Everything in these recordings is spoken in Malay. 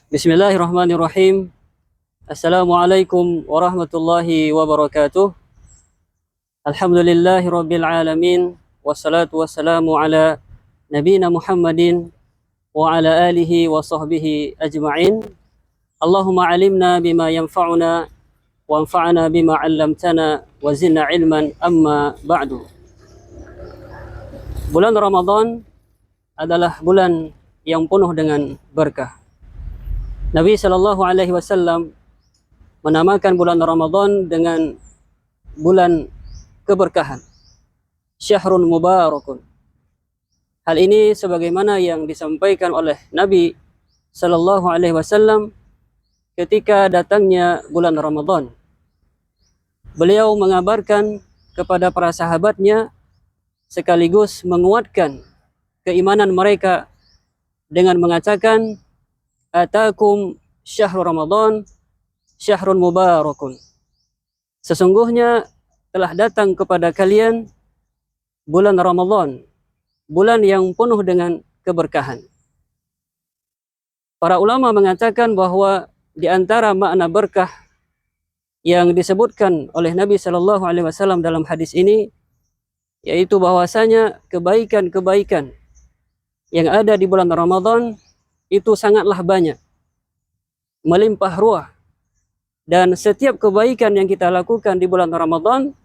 Bismillahirrahmanirrahim. Assalamualaikum warahmatullahi wabarakatuh. Alhamdulillahi rabbil alamin. Wassalatu wassalamu ala nabina Muhammadin wa ala alihi wa sahbihi ajma'in. Allahumma alimna bima yanfa'una wa anfa'na bima 'allamtana wa zidna ilman, amma ba'du. Bulan Ramadan adalah bulan yang penuh dengan berkah. Nabi Shallallahu Alaihi Wasallam menamakan bulan Ramadan dengan bulan keberkahan, Syahrun Mubarakun. Hal ini sebagaimana yang disampaikan oleh Nabi Shallallahu Alaihi Wasallam ketika datangnya bulan Ramadan. Beliau mengabarkan kepada para sahabatnya sekaligus menguatkan keimanan mereka dengan mengatakan, Atakum syahrul Ramadan syahrun mubarakun. Sesungguhnya telah datang kepada kalian bulan Ramadan, bulan yang penuh dengan keberkahan. Para ulama mengatakan bahwa di antara makna berkah yang disebutkan oleh Nabi Shallallahu Alaihi Wasallam dalam hadis ini, yaitu bahwasanya kebaikan-kebaikan yang ada di bulan Ramadan itu sangatlah banyak, melimpah ruah, dan setiap kebaikan yang kita lakukan di bulan Ramadan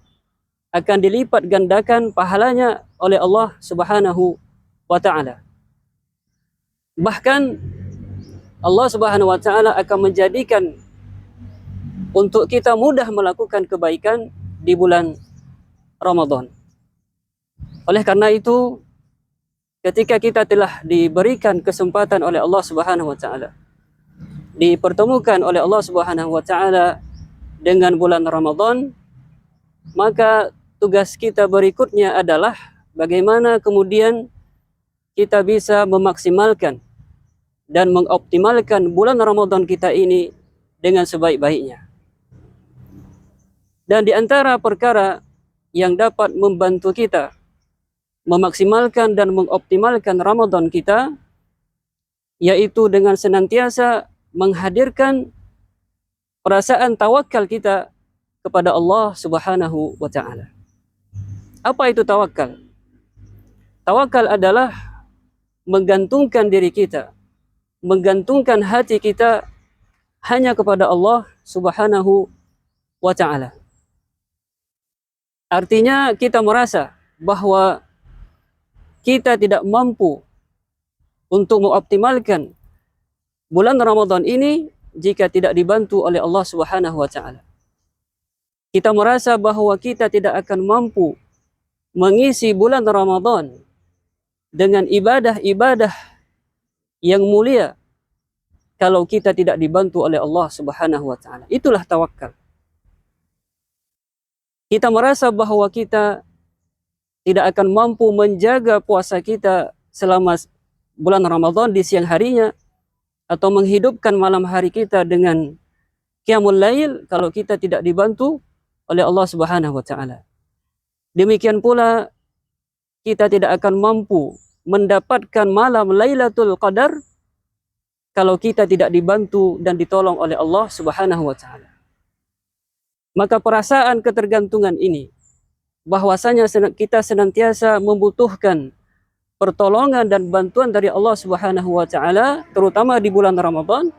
akan dilipat gandakan pahalanya oleh Allah Subhanahu wa Ta'ala. Bahkan Allah Subhanahu wa Ta'ala akan menjadikan untuk kita mudah melakukan kebaikan di bulan Ramadan. Oleh karena itu, ketika kita telah diberikan kesempatan oleh Allah Subhanahu wa Ta'ala, dipertemukan oleh Allah Subhanahu wa Ta'ala dengan bulan Ramadan, maka tugas kita berikutnya adalah bagaimana kemudian kita bisa memaksimalkan dan mengoptimalkan bulan Ramadan kita ini dengan sebaik-baiknya. Dan di antara perkara yang dapat membantu kita memaksimalkan dan mengoptimalkan Ramadan kita, yaitu dengan senantiasa menghadirkan perasaan tawakal kita kepada Allah Subhanahu wa Ta'ala. Apa itu tawakal? Tawakal adalah menggantungkan diri kita, menggantungkan hati kita hanya kepada Allah Subhanahu wa Ta'ala. Artinya kita merasa bahwa kita tidak mampu untuk mengoptimalkan bulan Ramadan ini jika tidak dibantu oleh Allah Subhanahu wa Ta'ala. Kita merasa bahwa kita tidak akan mampu mengisi bulan Ramadan dengan ibadah-ibadah yang mulia kalau kita tidak dibantu oleh Allah Subhanahu wa Ta'ala. Itulah tawakal. Kita merasa bahwa kita tidak akan mampu menjaga puasa kita selama bulan Ramadan di siang harinya, atau menghidupkan malam hari kita dengan qiyamul lail kalau kita tidak dibantu oleh Allah Subhanahu wa Ta'ala. Demikian pula kita tidak akan mampu mendapatkan malam Lailatul Qadar kalau kita tidak dibantu dan ditolong oleh Allah Subhanahu wa Ta'ala. Maka perasaan ketergantungan ini, bahwasanya kita senantiasa membutuhkan pertolongan dan bantuan dari Allah Subhanahu wa Ta'ala, terutama di bulan Ramadan,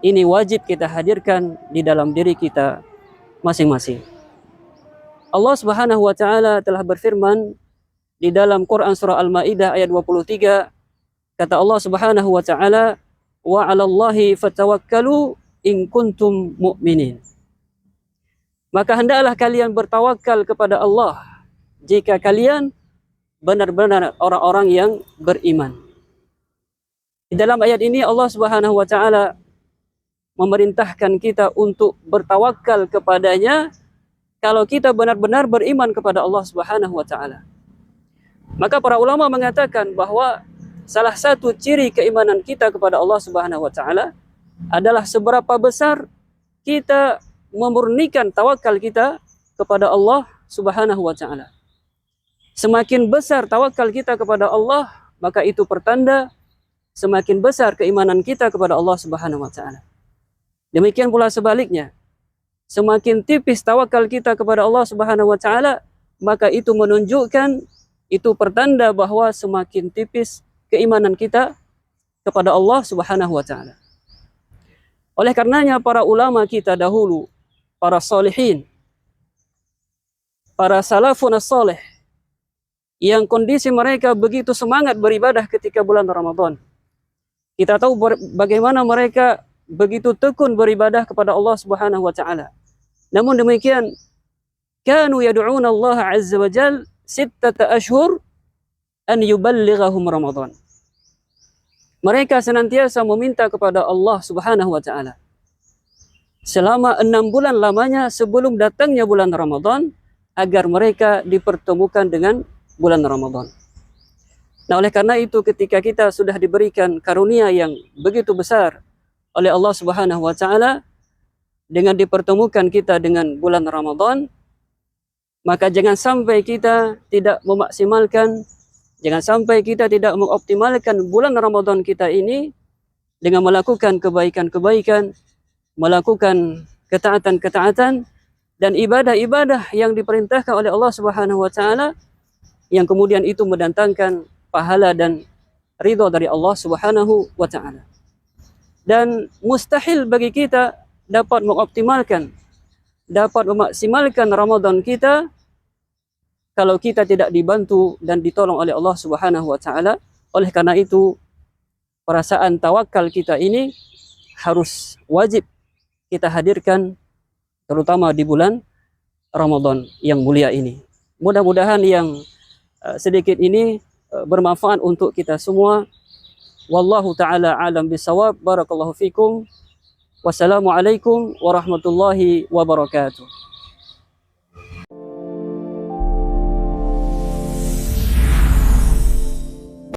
ini wajib kita hadirkan di dalam diri kita masing-masing. Allah Subhanahu wa Ta'ala telah berfirman di dalam Quran surah Al-Maidah ayat 23, kata Allah Subhanahu wa Ta'ala, wa 'alallahi fatawakkalu in kuntum mu'minin. Maka hendaklah kalian bertawakal kepada Allah jika kalian benar-benar orang-orang yang beriman. Di dalam ayat ini Allah Subhanahu wa Ta'ala memerintahkan kita untuk bertawakal kepadanya kalau kita benar-benar beriman kepada Allah Subhanahu wa Ta'ala. Maka para ulama mengatakan bahwa salah satu ciri keimanan kita kepada Allah Subhanahu wa Ta'ala adalah seberapa besar kita memurnikan tawakal kita kepada Allah Subhanahu wa Ta'ala. Semakin besar tawakal kita kepada Allah, maka itu pertanda semakin besar keimanan kita kepada Allah Subhanahu wa taala. Demikian pula sebaliknya, semakin tipis tawakal kita kepada Allah Subhanahu wa taala, maka itu menunjukkan, itu pertanda bahwa semakin tipis keimanan kita kepada Allah Subhanahu wa taala. Oleh karenanya para ulama kita dahulu, para salihin, para salafun as-salih, yang kondisi mereka begitu semangat beribadah ketika bulan Ramadan. Kita tahu bagaimana mereka begitu tekun beribadah kepada Allah Subhanahu wa taala. Namun demikian, kanu yad'una Allah azza wa jal 6 ashhur an yuballighahum Ramadan. Mereka senantiasa meminta kepada Allah Subhanahu wa taala selama 6 bulan lamanya sebelum datangnya bulan Ramadan, agar mereka dipertemukan dengan bulan Ramadan. Nah, oleh karena itu ketika kita sudah diberikan karunia yang begitu besar oleh Allah Subhanahu wa taala dengan dipertemukan kita dengan bulan Ramadan, maka jangan sampai kita tidak memaksimalkan, jangan sampai kita tidak mengoptimalkan bulan Ramadan kita ini dengan melakukan kebaikan-kebaikan, melakukan ketaatan-ketaatan dan ibadah-ibadah yang diperintahkan oleh Allah Subhanahu wa taala, yang kemudian itu mendatangkan pahala dan ridha dari Allah Subhanahu wa taala. Dan mustahil bagi kita dapat mengoptimalkan, dapat memaksimalkan Ramadan kita kalau kita tidak dibantu dan ditolong oleh Allah Subhanahu wa taala. Oleh karena itu, perasaan tawakal kita ini harus wajib kita hadirkan, terutama di bulan Ramadan yang mulia ini. Mudah-mudahan yang sedikit ini bermanfaat untuk kita semua. Wallahu ta'ala alam bisawab. Barakallahu fikum. Wassalamualaikum warahmatullahi wabarakatuh.